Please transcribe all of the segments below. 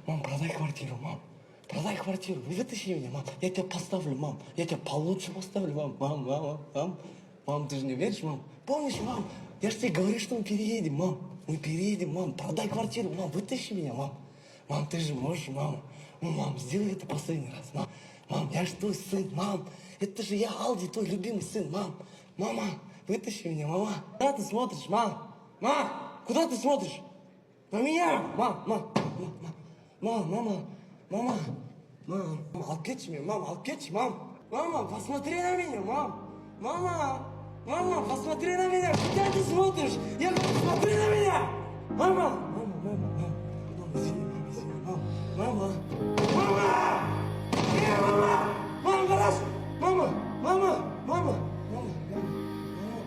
Мам, продай квартиру, мам. Продай квартиру, вытащи меня, мам. Я тебя поставлю, мам. Я тебя получше поставлю, мам. Мам. Мам, ты же не веришь, мам? Помнишь, мам? Я же тебе говорю, что мы переедем, мам. Мы переедем, мам. Продай квартиру, мам. Вытащи меня, мам. Мам, ты же можешь, мам. Ну, мам, сделай это последний раз, мам. Мам, я же твой сын, мам. Это же я, Алди, твой любимый сын, мам. Мама, вытащи меня, мама. Куда ты смотришь, мам? Мам, куда ты смотришь? На меня! Мама, алып кетші мен, мам, алып кетші, мам. Мама, посмотри на меня, мам. Мама, посмотри на меня. Куда ты смотришь? Я говорю, смотри на меня. Мама, извини, мама. Мама, гараж. Мама,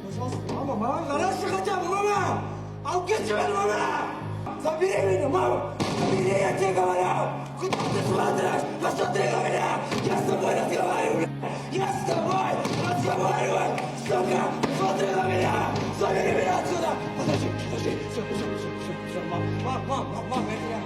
пожалуйста, мама, гараж хотя бы, мама. Алып кетші мені, мама. Забери меня, мама! Забери, я тебе говорю! Куда ты смотришь? Посмотри на меня! Я с тобой разговариваю! Я с тобой разговариваю! Сука! Смотри на меня! Забери меня отсюда! Подожди! Все, мам, я тебя